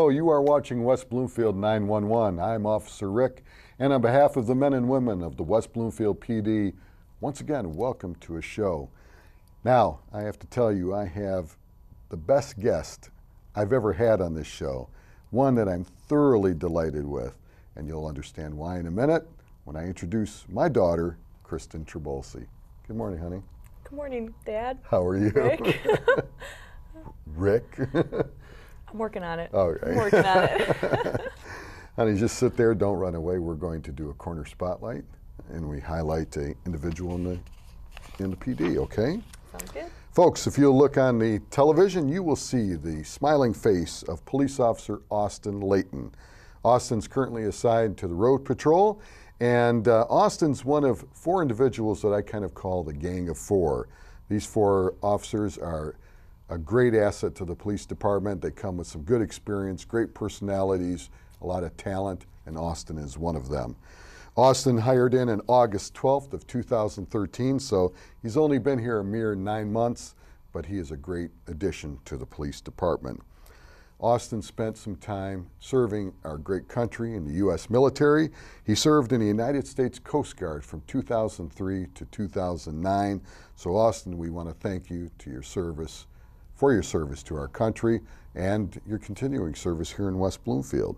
Hello, you are watching West Bloomfield 911. I'm Officer Rick, and on behalf of the men and women of the West Bloomfield PD, once again, welcome to a show. Now, I have to tell you, I have the best guest I've ever had on this show, one that I'm thoroughly delighted with, and you'll understand why in a minute when I introduce my daughter, Christan Trabulsy. Good morning, honey. Good morning, Dad. How are you? Rick. Rick? I'm working on it. Okay. I'm working on it. Honey, just sit there, don't run away. We're going to do a corner spotlight, and we highlight an individual in the PD, okay? Sounds good. Folks, if you'll look on the television, you will see the smiling face of Police Officer Austin Layton. Austin's currently assigned to the Road Patrol, and Austin's one of four individuals that I kind of call the Gang of Four. These four officers are a great asset to the police department. They come with some good experience, great personalities, a lot of talent, and Austin is one of them. Austin hired in August 12th of 2013, so he's only been here a mere 9 months, but he is a great addition to the police department. Austin spent some time serving our great country in the U.S. military. He served in the United States Coast Guard from 2003 to 2009. So Austin, we want to thank you for your service to our country and your continuing service here in West Bloomfield.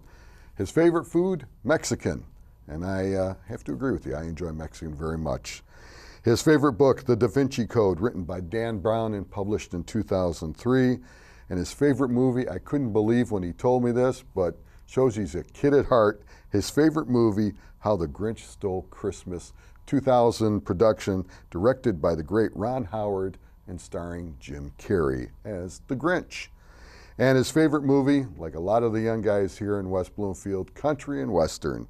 His favorite food, Mexican. And I have to agree with you, I enjoy Mexican very much. His favorite book, The Da Vinci Code, written by Dan Brown and published in 2003. And his favorite movie, I couldn't believe when he told me this, but shows he's a kid at heart. His favorite movie, How the Grinch Stole Christmas, 2000 production, directed by the great Ron Howard and starring Jim Carrey as the Grinch. And his favorite movie, like a lot of the young guys here in West Bloomfield, country and western.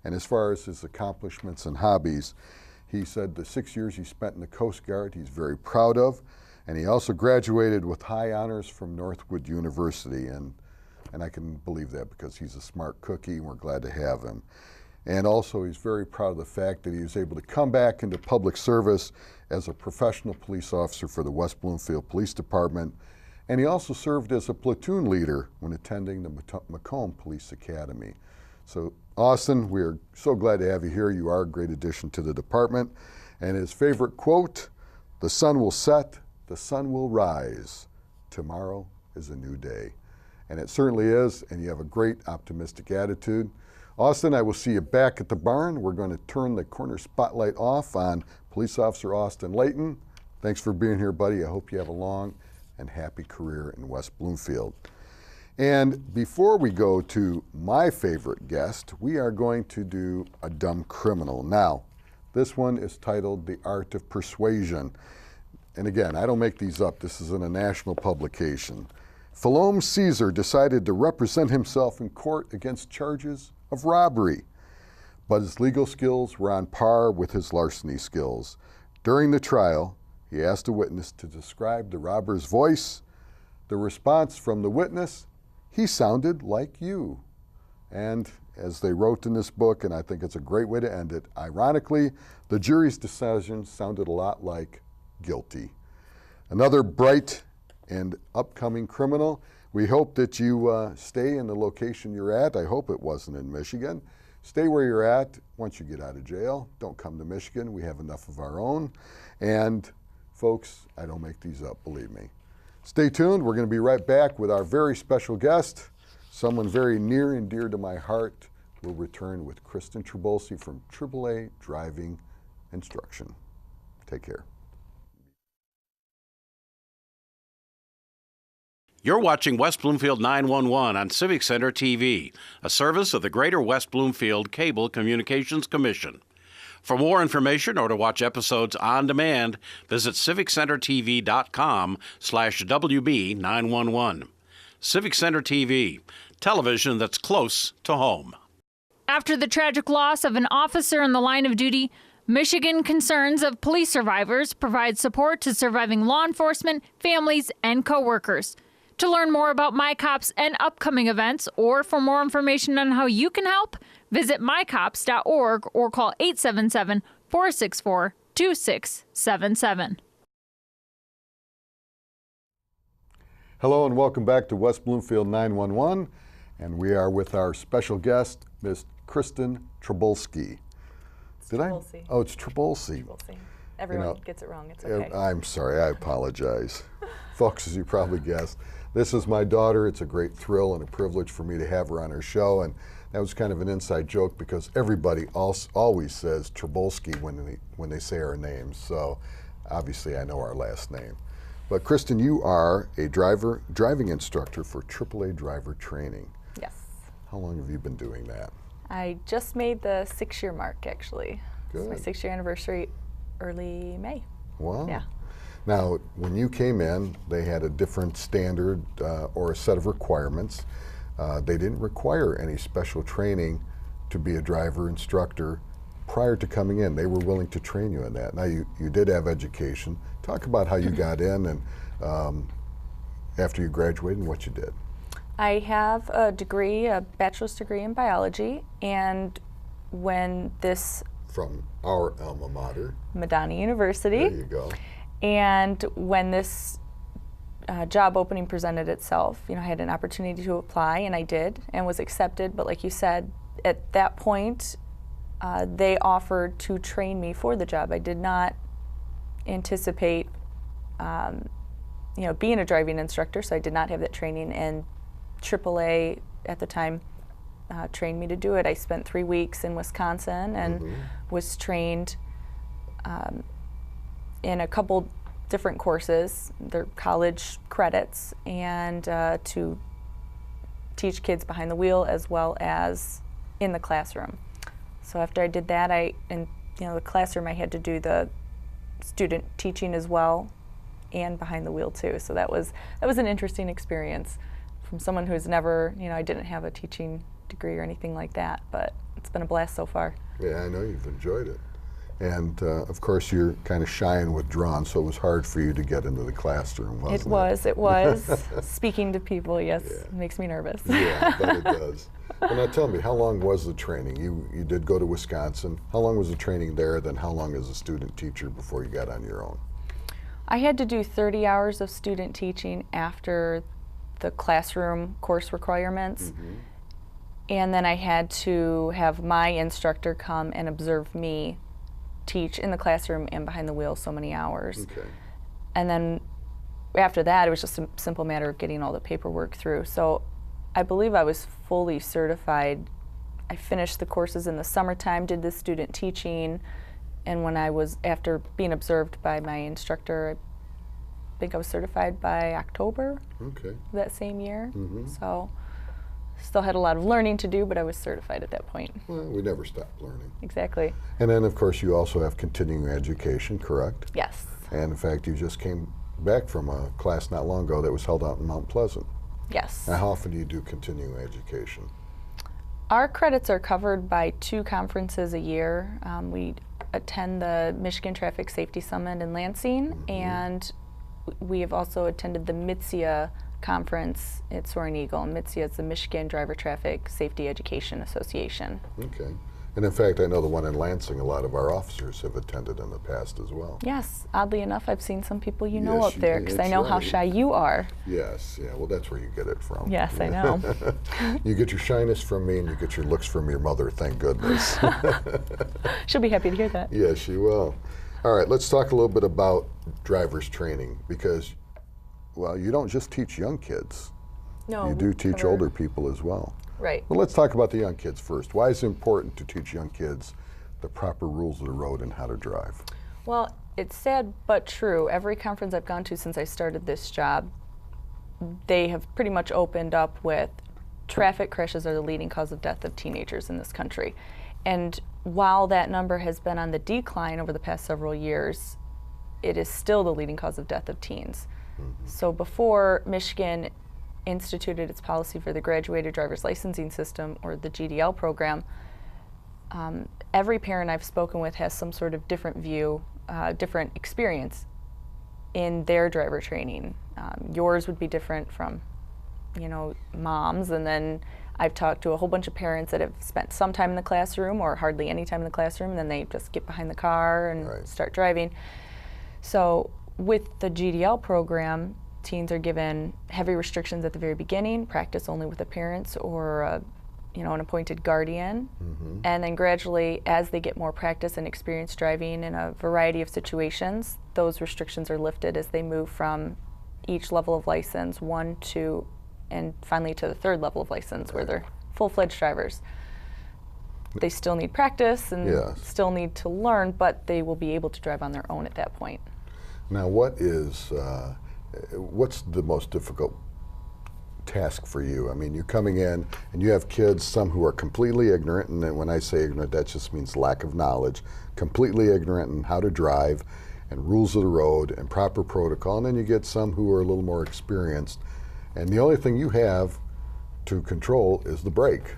And as far as his accomplishments and hobbies, he said the 6 years he spent in the Coast Guard he's very proud of. And he also graduated with high honors from Northwood University. And I can believe that because he's a smart cookie and we're glad to have him. And also he's very proud of the fact that he was able to come back into public service as a professional police officer for the West Bloomfield Police Department. And he also served as a platoon leader when attending the Macomb Police Academy. So Austin, we are so glad to have you here. You are a great addition to the department. And his favorite quote, "The sun will set, the sun will rise. Tomorrow is a new day." And it certainly is, and you have a great optimistic attitude. Austin, I will see you back at the barn. We're going to turn the corner spotlight off on Police Officer Austin Layton. Thanks for being here, buddy. I hope you have a long and happy career in West Bloomfield. And before we go to my favorite guest, we are going to do a dumb criminal. Now, this one is titled The Art of Persuasion. And again, I don't make these up. This is in a national publication. Philome Caesar decided to represent himself in court against charges of robbery, but his legal skills were on par with his larceny skills. During the trial, he asked a witness to describe the robber's voice. The response from the witness, "He sounded like you." And as they wrote in this book, and I think it's a great way to end it, ironically, the jury's decision sounded a lot like guilty. Another bright and upcoming criminal. We hope that you stay in the location you're at. I hope it wasn't in Michigan. Stay where you're at once you get out of jail. Don't come to Michigan. We have enough of our own. And folks, I don't make these up, believe me. Stay tuned. We're going to be right back with our very special guest, someone very near and dear to my heart. We'll return with Christan Trabulsy from AAA Driving Instruction. Take care. You're watching West Bloomfield 911 on Civic Center TV, a service of the Greater West Bloomfield Cable Communications Commission. For more information or to watch episodes on demand, visit civiccentertv.com/WB911. Civic Center TV, television that's close to home. After the tragic loss of an officer in the line of duty, Michigan Concerns of Police Survivors provides support to surviving law enforcement, families, and coworkers. To learn more about MyCops and upcoming events, or for more information on how you can help, visit mycops.org or call 877-464-2677. Hello and welcome back to West Bloomfield 911. And we are with our special guest, Miss Christan Trabulsy. Trabulsy. Oh, it's Trabulsy. Trabulsy. Everyone gets it wrong. It's okay. I'm sorry, I apologize. Folks, as you probably guessed, this is my daughter. It's a great thrill and a privilege for me to have her on her show. And that was kind of an inside joke because everybody always says Trabulsky when they say our names. So obviously I know our last name. But Christan, you are a driving instructor for AAA driver training. Yes. How long have you been doing that? I just made the 6-year mark, actually. Good. It's my 6-year anniversary early May. Wow. Yeah. Now, when you came in, they had a different standard or a set of requirements. They didn't require any special training to be a driver instructor prior to coming in. They were willing to train you in that. Now, you did have education. Talk about how you got in and after you graduated and what you did. I have a degree, a bachelor's degree in biology, and when this... From our alma mater. Madonna University. There you go. And when this job opening presented itself, I had an opportunity to apply, and I did, and was accepted. But like you said, at that point, they offered to train me for the job. I did not anticipate, being a driving instructor, so I did not have that training. And AAA at the time trained me to do it. I spent 3 weeks in Wisconsin and was trained in a couple different courses. They're college credits, and to teach kids behind the wheel as well as in the classroom. So after I did that, in the classroom, I had to do the student teaching as well, and behind the wheel too. So that was an interesting experience from someone who's never, I didn't have a teaching degree or anything like that, but it's been a blast so far. Yeah, I know you've enjoyed it. And of course, you're kind of shy and withdrawn, so it was hard for you to get into the classroom, wasn't it? It was. Speaking to people, yes, It makes me nervous. Yeah, but it does. Well, now tell me, how long was the training? You did go to Wisconsin. How long was the training there, then how long as a student teacher before you got on your own? I had to do 30 hours of student teaching after the classroom course requirements. And then I had to have my instructor come and observe me teach in the classroom and behind the wheel so many hours. Okay. And then after that, it was just a simple matter of getting all the paperwork through. So I believe I was fully certified. I finished the courses in the summertime, did the student teaching, and when I was, after being observed by my instructor, I think I was certified by October that same year. So still had a lot of learning to do, but I was certified at that point. Well, we never stop learning. Exactly. And then, of course, you also have continuing education, correct? Yes. And in fact, you just came back from a class not long ago that was held out in Mount Pleasant. Yes. Now, how often do you do continuing education? Our credits are covered by 2 conferences a year. We attend the Michigan Traffic Safety Summit in Lansing, and we have also attended the MITSIA conference at Soaring Eagle. And MITSIA is the Michigan Driver Traffic Safety Education Association. Okay. And in fact, I know the one in Lansing, a lot of our officers have attended in the past as well. Yes, oddly enough, I've seen some people know Yes, up there, because I know how right. shy you are. Yes, yeah, well, that's where you get it from. Yes, I know. You get your shyness from me, and you get your looks from your mother, thank goodness. She'll be happy to hear that. Yes, she will. All right, let's talk a little bit about driver's training, because, well, you don't just teach young kids. No, You do teach older people as well. Right. Well, let's talk about the young kids first. Why is it important to teach young kids the proper rules of the road and how to drive? Well, it's sad but true. Every conference I've gone to since I started this job, they have pretty much opened up with traffic crashes are the leading cause of death of teenagers in this country. And while that number has been on the decline over the past several years, it is still the leading cause of death of teens. So before Michigan instituted its policy for the graduated driver's licensing system, or the GDL program, every parent I've spoken with has some sort of different view, different experience in their driver training. Yours would be different from, mom's, and then I've talked to a whole bunch of parents that have spent some time in the classroom or hardly any time in the classroom, and then they just get behind the car and start driving. So with the GDL program, teens are given heavy restrictions at the very beginning, practice only with the parents or an appointed guardian. And then gradually, as they get more practice and experience driving in a variety of situations, those restrictions are lifted as they move from each level of license, 1, 2, and finally to the 3rd level of license, where they're full-fledged drivers. They still need practice and still need to learn, but they will be able to drive on their own at that point. Now, what's the most difficult task for you? I mean, you're coming in and you have kids, some who are completely ignorant, and then when I say ignorant, that just means lack of knowledge, completely ignorant in how to drive and rules of the road and proper protocol, and then you get some who are a little more experienced, and the only thing you have to control is the brake.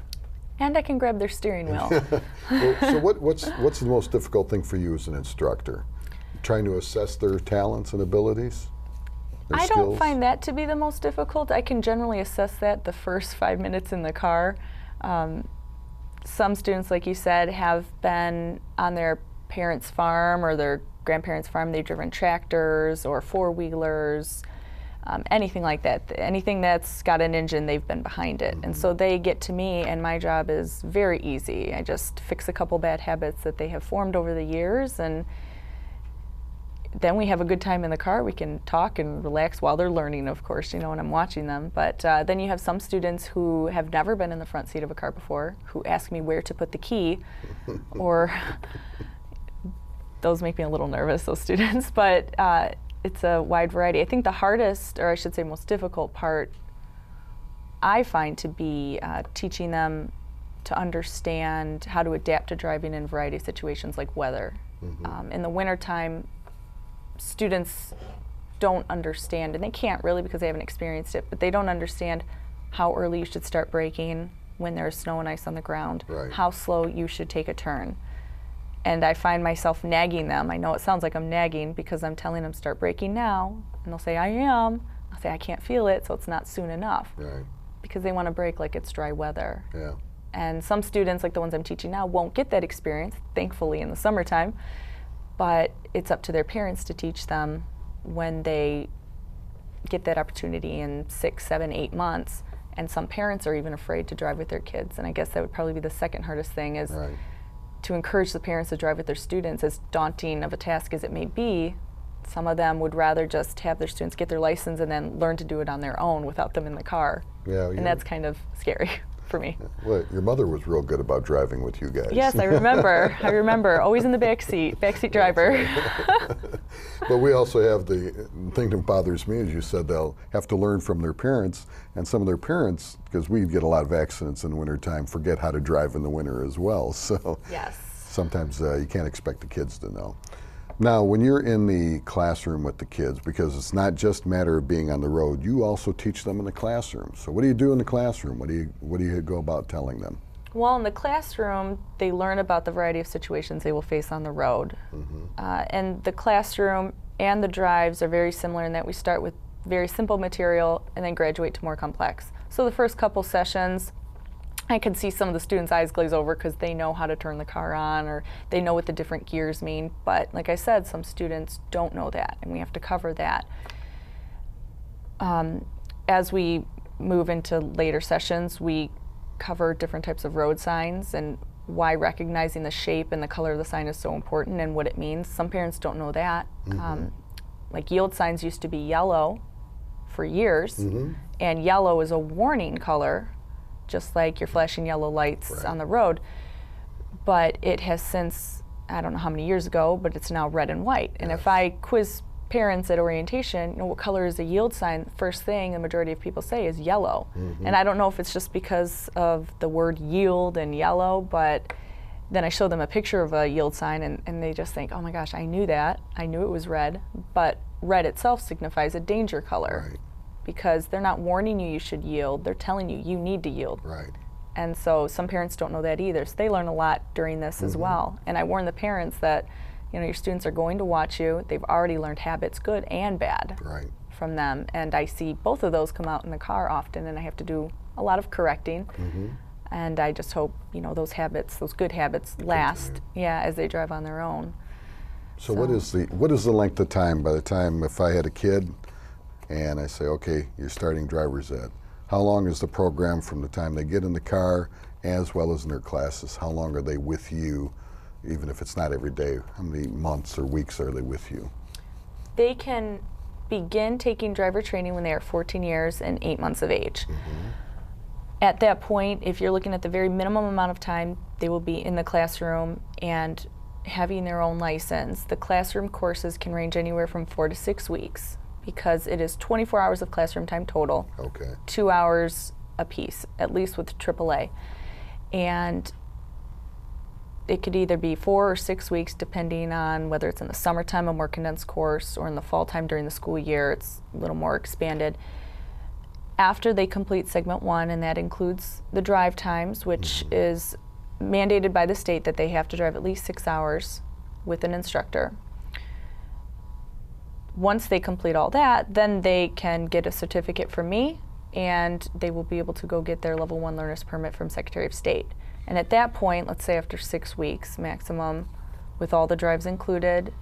And I can grab their steering wheel. So what's the most difficult thing for you as an instructor? Trying to assess their talents and abilities? I skills? don't find that to be the most difficult. I can generally assess that the first 5 minutes in the car. Some students, like you said, have been on their parents' farm or their grandparents' farm. They've driven tractors or four-wheelers, anything like that. Anything that's got an engine, they've been behind it. And so they get to me, and my job is very easy. I just fix a couple bad habits that they have formed over the years, and then we have a good time in the car. We can talk and relax while they're learning, of course, when I'm watching them. But then you have some students who have never been in the front seat of a car before, who ask me where to put the key, or those make me a little nervous, those students. But it's a wide variety. I think the hardest, or I should say most difficult part, I find to be teaching them to understand how to adapt to driving in a variety of situations like weather. In the wintertime, students don't understand, and they can't really because they haven't experienced it, but they don't understand how early you should start braking when there's snow and ice on the ground, how slow you should take a turn. And I find myself nagging them. I know it sounds like I'm nagging because I'm telling them start braking now, and they'll say I am. I'll say I can't feel it, so it's not soon enough. Because they want to brake like it's dry weather. And some students, like the ones I'm teaching now, won't get that experience, thankfully, in the summertime. But it's up to their parents to teach them when they get that opportunity in 6, 7, 8 months. And some parents are even afraid to drive with their kids. And I guess that would probably be the second hardest thing, is to encourage the parents to drive with their students. As daunting of a task as it may be, some of them would rather just have their students get their license and then learn to do it on their own without them in the car. And that's kind of scary for me. Well, your mother was real good about driving with you guys. Yes, I remember. I remember. Always in the backseat driver. But we also have the thing that bothers me, as you said, they'll have to learn from their parents, and some of their parents, because we get a lot of accidents in the wintertime, forget how to drive in the winter as well. So sometimes you can't expect the kids to know. Now, when you're in the classroom with the kids, because it's not just a matter of being on the road, you also teach them in the classroom. So what do you do in the classroom? What do you go about telling them? Well, in the classroom, they learn about the variety of situations they will face on the road. And the classroom and the drives are very similar in that we start with very simple material and then graduate to more complex. So the first couple sessions, I can see some of the students' eyes glaze over because they know how to turn the car on, or they know what the different gears mean. But like I said, some students don't know that, and we have to cover that. As we move into later sessions, we cover different types of road signs and why recognizing the shape and the color of the sign is so important and what it means. Some parents don't know that. Like yield signs used to be yellow for years, and yellow is a warning color, just like your flashing yellow lights on the road. But it has since, I don't know how many years ago, but it's now red and white. And if I quiz parents at orientation, what color is a yield sign? First thing the majority of people say is yellow. And I don't know if it's just because of the word yield and yellow, but then I show them a picture of a yield sign and they just think, oh my gosh, I knew that. I knew it was red. But red itself signifies a danger color. Because they're not warning you should yield, they're telling you you need to yield. And so some parents don't know that either, so they learn a lot during this as well. And I warn the parents that your students are going to watch you, they've already learned habits, good and bad, from them. And I see both of those come out in the car often, and I have to do a lot of correcting. And I just hope those habits, those good habits, last as they drive on their own. So what is the length of time by the time, if I had a kid and I say, okay, you're starting driver's ed. How long is the program from the time they get in the car as well as in their classes? How long are they with you, even if it's not every day? How many months or weeks are they with you? They can begin taking driver training when they are 14 years and 8 months of age. At that point, if you're looking at the very minimum amount of time, they will be in the classroom and having their own license. The classroom courses can range anywhere from 4 to 6 weeks because it is 24 hours of classroom time total, 2 hours apiece, at least with AAA. And it could either be 4 or 6 weeks depending on whether it's in the summertime, a more condensed course, or in the fall time during the school year, it's a little more expanded. After they complete segment 1, and that includes the drive times, which is mandated by the state that they have to drive at least 6 hours with an instructor. Once they complete all that, then they can get a certificate from me, and they will be able to go get their level 1 learner's permit from Secretary of State. And at that point, let's say after 6 weeks maximum, with all the drives included,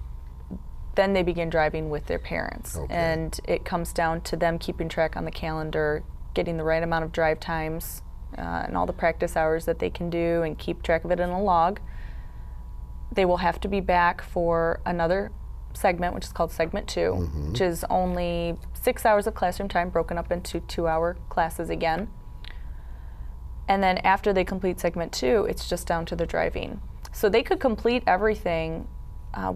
then they begin driving with their parents. And it comes down to them keeping track on the calendar, getting the right amount of drive times, and all the practice hours that they can do, and keep track of it in a log. They will have to be back for another segment, which is called segment 2, which is only 6 hours of classroom time broken up into 2-hour classes again. And then after they complete segment 2, it's just down to the driving. So they could complete everything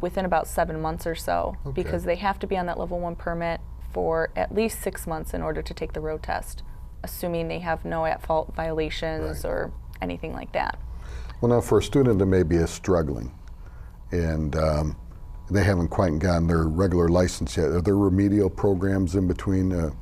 within about 7 months or so, because they have to be on that level 1 permit for at least 6 months in order to take the road test, assuming they have no at-fault violations or anything like that. Well, now for a student that maybe is struggling and they haven't quite gotten their regular license yet, are there remedial programs in between?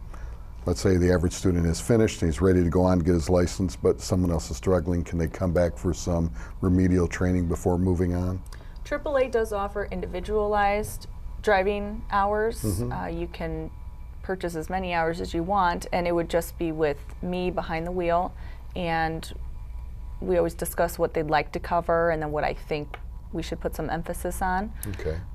Let's say the average student is finished and he's ready to go on to get his license, but someone else is struggling. Can they come back for some remedial training before moving on? AAA does offer individualized driving hours. You can purchase as many hours as you want, and it would just be with me behind the wheel, and we always discuss what they'd like to cover and then what I think we should put some emphasis on.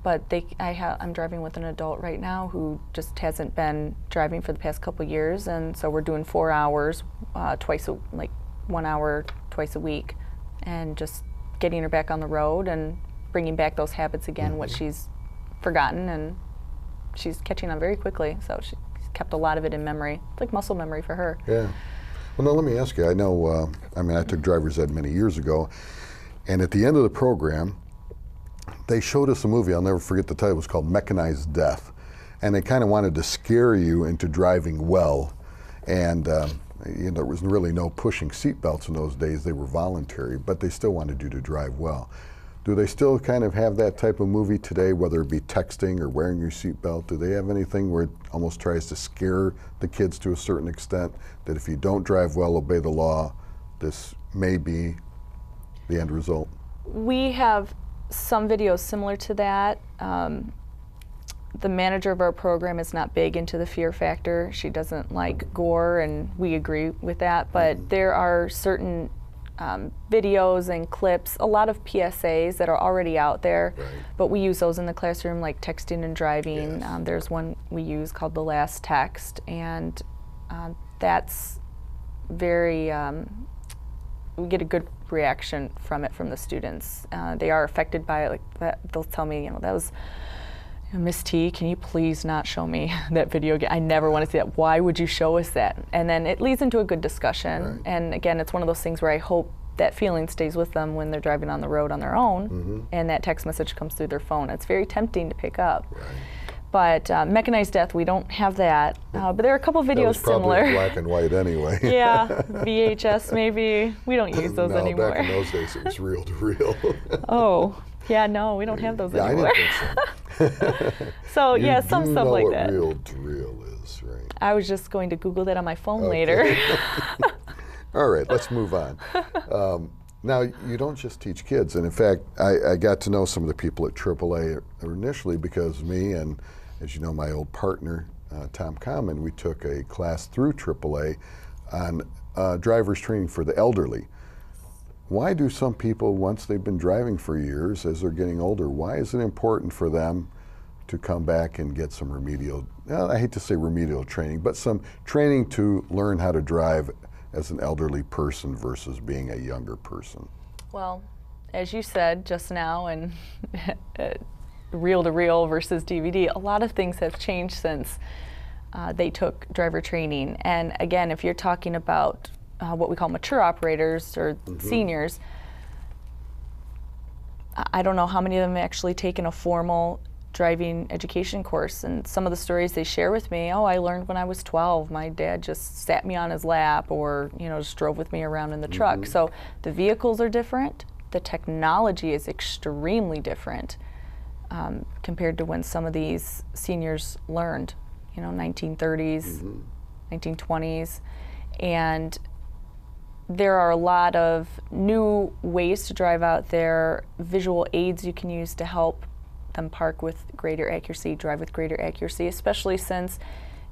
But I'm driving with an adult right now who just hasn't been driving for the past couple years, and so we're doing 4 hours, like 1 hour twice a week, and just getting her back on the road and bringing back those habits again, what she's forgotten, and she's catching on very quickly, so she's kept a lot of it in memory. It's like muscle memory for her. Yeah. Well, now let me ask you, I know, I took driver's ed many years ago, and at the end of the program, they showed us a movie, I'll never forget the title, it was called Mechanized Death. And they kind of wanted to scare you into driving well. And there was really no pushing seatbelts in those days, they were voluntary, but they still wanted you to drive well. Do they still kind of have that type of movie today, whether it be texting or wearing your seatbelt? Do they have anything where it almost tries to scare the kids to a certain extent, that if you don't drive well, obey the law, this may be the end result? We have some videos similar to that. The manager of our program is not big into the fear factor. She doesn't like gore, and we agree with that, but there are certain videos and clips, a lot of PSAs that are already out there, but we use those in the classroom, like texting and driving. There's one we use called The Last Text, and that's very, we get a good reaction from it from the students. They are affected by it, like that. They'll tell me, that was, Miss T, can you please not show me that video again? I never want to see that. Why would you show us that? And then it leads into a good discussion. And again, it's one of those things where I hope that feeling stays with them when they're driving on the road on their own, and that text message comes through their phone. It's very tempting to pick up. But Mechanized Death, we don't have that. But there are a couple videos that was probably similar. Black and white anyway. Yeah, VHS maybe. We don't use those anymore. Back in those days it was reel to reel. Oh, yeah, no, we don't have those anymore. I didn't think so. So yeah, some stuff like that. You know what reel to reel is, right? I was just going to Google that on my phone later. All right, let's move on. Now, you don't just teach kids, and in fact, I got to know some of the people at AAA initially because of me and, as you know, my old partner, Tom Common, we took a class through AAA on driver's training for the elderly. Why do some people, once they've been driving for years, as they're getting older, why is it important for them to come back and get some remedial, I hate to say remedial training, but some training to learn how to drive as an elderly person versus being a younger person? Well, as you said just now, and reel to reel versus DVD, a lot of things have changed since they took driver training. And again, if you're talking about what we call mature operators or seniors, I don't know how many of them have actually taken a formal driving education course. And some of the stories they share with me, oh, I learned when I was 12. My dad just sat me on his lap, or just drove with me around in the truck. So the vehicles are different. The technology is extremely different compared to when some of these seniors learned, 1930s, 1920s. And there are a lot of new ways to drive out there, visual aids you can use to help them park with greater accuracy, drive with greater accuracy, especially since,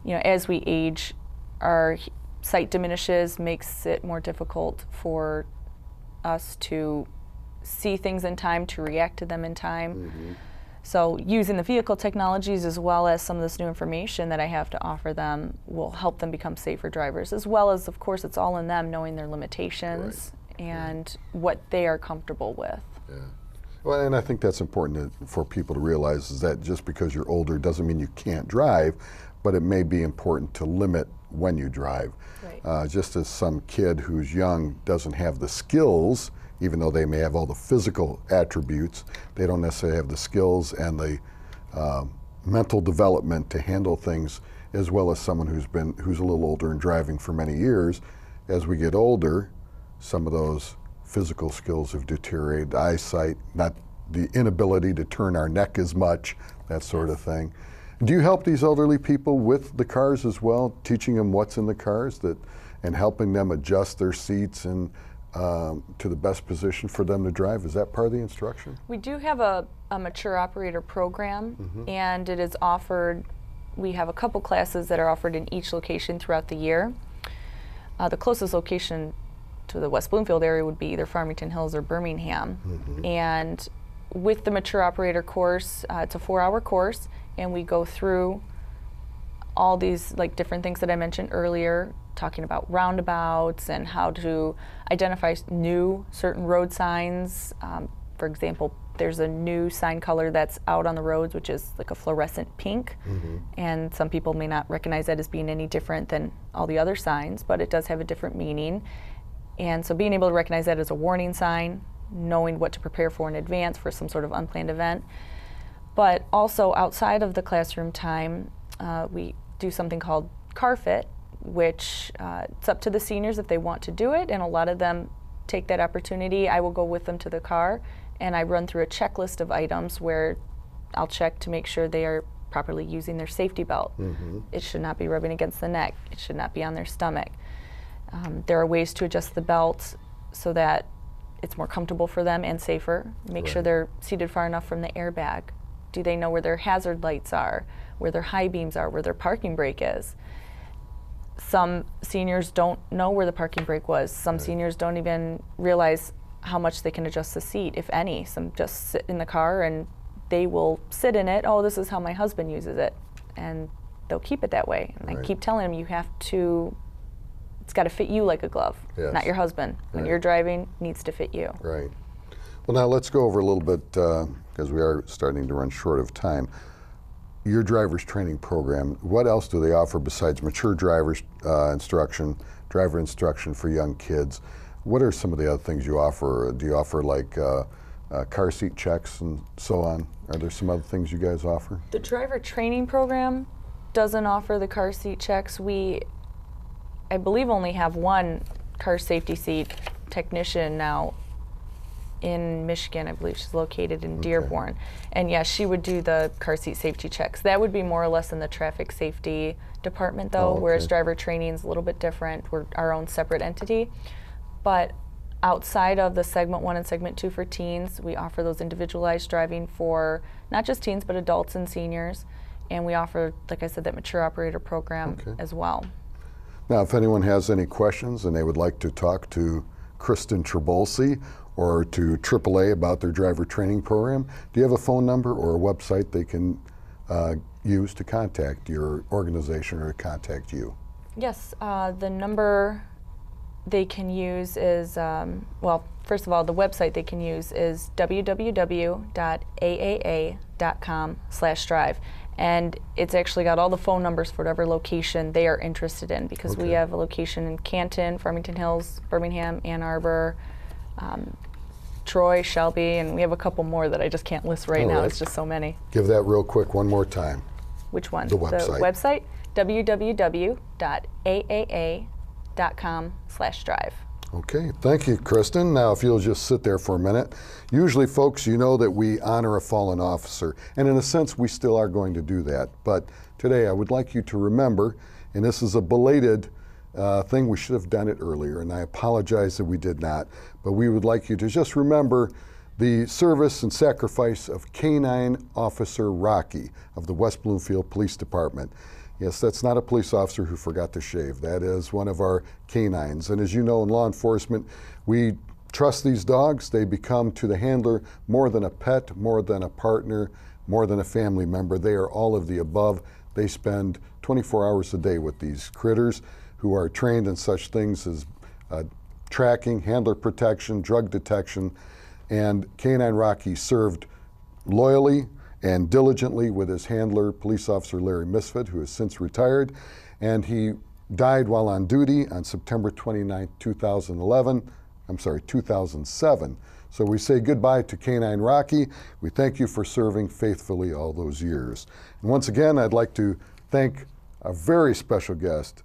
as we age, our sight diminishes, makes it more difficult for us to see things in time, to react to them in time. So using the vehicle technologies as well as some of this new information that I have to offer them will help them become safer drivers, as well as, of course, it's all in them knowing their limitations and what they are comfortable with. Yeah. Well, and I think that's important for people to realize, is that just because you're older doesn't mean you can't drive, but it may be important to limit when you drive. Right. Just as some kid who's young doesn't have the skills, even though they may have all the physical attributes, they don't necessarily have the skills and the mental development to handle things as well as someone who's a little older and driving for many years. As we get older, some of those physical skills have deteriorated, eyesight, not the inability to turn our neck as much, that sort of thing. Do you help these elderly people with the cars as well, teaching them what's in the cars and helping them adjust their seats and to the best position for them to drive? Is that part of the instruction? We do have a mature operator program, and it is offered, we have a couple classes that are offered in each location throughout the year. The closest location to the West Bloomfield area would be either Farmington Hills or Birmingham. And with the mature operator course, it's a 4-hour course, and we go through all these different things that I mentioned earlier, talking about roundabouts and how to identify new certain road signs. For example, there's a new sign color that's out on the roads, which is like a fluorescent pink. And some people may not recognize that as being any different than all the other signs, but it does have a different meaning. And so being able to recognize that as a warning sign, knowing what to prepare for in advance for some sort of unplanned event. But also outside of the classroom time, we do something called Car Fit, which it's up to the seniors if they want to do it, and a lot of them take that opportunity. I will go with them to the car, and I run through a checklist of items where I'll check to make sure they are properly using their safety belt. It should not be rubbing against the neck. It should not be on their stomach. There are ways to adjust the belt so that it's more comfortable for them and safer. Make sure they're seated far enough from the airbag. Do they know where their hazard lights are, where their high beams are, where their parking brake is? Some seniors don't know where the parking brake was. Some seniors don't even realize how much they can adjust the seat, if any. Some just sit in the car and they will sit in it. Oh, this is how my husband uses it. And they'll keep it that way. And I keep telling them, it's got to fit you like a glove, not your husband. When you're driving, it needs to fit you. Right. Well, now let's go over a little bit, because we are starting to run short of time. Your driver's training program, what else do they offer besides mature driver's instruction, driver instruction for young kids? What are some of the other things you offer? Do you offer car seat checks and so on? Are there some other things you guys offer? The driver training program doesn't offer the car seat checks. We, I believe, only have one car safety seat technician now in Michigan. I believe she's located in Dearborn. And yes, she would do the car seat safety checks. That would be more or less in the traffic safety department though, whereas driver training is a little bit different. We're our own separate entity. But outside of the segment 1 and segment 2 for teens, we offer those individualized driving for not just teens, but adults and seniors. And we offer, like I said, that mature operator program as well. Now, if anyone has any questions and they would like to talk to Christan Trabulsy or to AAA about their driver training program, do you have a phone number or a website they can use to contact your organization or to contact you? Yes, the number they can use is, well, first of all, the website they can use is www.aaa.com/drive. And it's actually got all the phone numbers for whatever location they are interested in, because we have a location in Canton, Farmington Hills, Birmingham, Ann Arbor, Troy, Shelby, and we have a couple more that I just can't list right now. It's just so many. Give that real quick one more time. Which one? The website. The website, www.aaa.com/drive. Okay, thank you, Christan. Now, if you'll just sit there for a minute. Usually, folks, you know that we honor a fallen officer, and in a sense, we still are going to do that. But today, I would like you to remember, and this is a belated thing, we should have done it earlier, and I apologize that we did not, but we would like you to just remember the service and sacrifice of K-9 Officer Rocky of the West Bloomfield Police Department. Yes, that's not a police officer who forgot to shave. That is one of our canines. And as you know, in law enforcement, we trust these dogs. They become to the handler more than a pet, more than a partner, more than a family member. They are all of the above. They spend 24 hours a day with these critters who are trained in such things as tracking, handler protection, drug detection. And K-9 Rocky served loyally and diligently with his handler, Police Officer Larry Misfit, who has since retired, and he died while on duty on September 29, 2007. So we say goodbye to K-9 Rocky. We thank you for serving faithfully all those years. And once again, I'd like to thank a very special guest,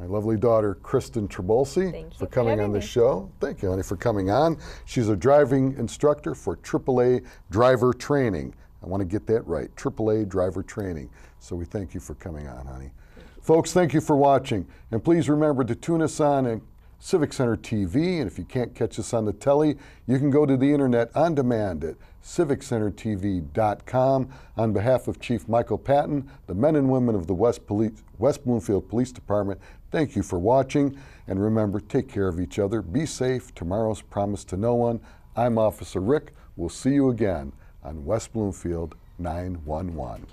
my lovely daughter, Rick Trabulsy, for coming on the show. Thank you, honey, for coming on. She's a driving instructor for AAA driver training. I want to get that right, AAA driver training. So we thank you for coming on, honey. Folks, thank you for watching. And please remember to tune us on at Civic Center TV. And if you can't catch us on the telly, you can go to the internet on demand at civiccentertv.com. On behalf of Chief Michael Patton, the men and women of the West Bloomfield Police Department, thank you for watching. And remember, take care of each other. Be safe. Tomorrow's promised to no one. I'm Officer Rick. We'll see you again on West Bloomfield 911.